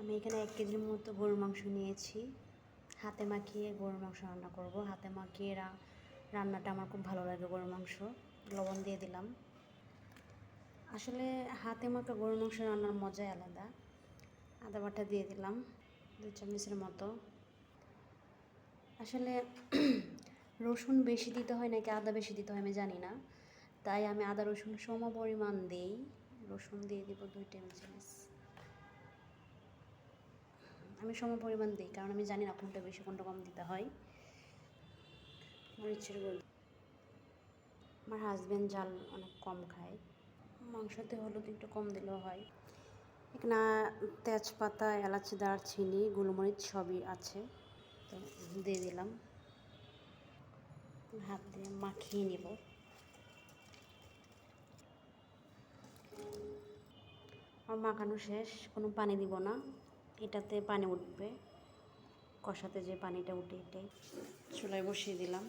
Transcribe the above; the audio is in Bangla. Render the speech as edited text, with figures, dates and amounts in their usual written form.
আমি এখানে 1 কেজির মতো গরুর মাংস নিয়েছি। হাতে মাখিয়ে গরুর মাংস রান্না করব। হাতে মাখিয়ে রান্নাটা আমার খুব ভালো লাগে। গরুর মাংস লবণ দিয়ে দিলাম। আসলে হাতে মাখা গরুর মাংস রান্নার মজাই আলাদা। আদা বাটা দিয়ে দিলাম 2 চামচের মতো। আসলে রসুন বেশি দিতে হয় নাকি আদা বেশি দিতে হয় আমি জানি না, তাই আমি আদা রসুন সম পরিমাণ দিই। রসুন দিয়ে দিব 2 টেবিল চামচ। আমি সম পরিমাণ দিই, কারণ আমি জানি না কোনটা বেশি কোনটা কম দিতে হয়। মরিচের গুঁড়ো, আমার হাজব্যান্ড ঝাল অনেক কম খায়। মাংসতে হলুদ একটু কম দিলেও হয়। এখানে তেজপাতা, এলাচ, দারচিনি, গোলমরিচ সবই আছে, তো দিয়ে দিলাম। হাত দিয়ে মাখিয়ে নিব। আর মাখানো শেষ, কোনো পানি দিব না, এটাতে পানি উঠবে, কষাতে যে পানিটা উঠে এটাই। চুলায় বসিয়ে দিলাম।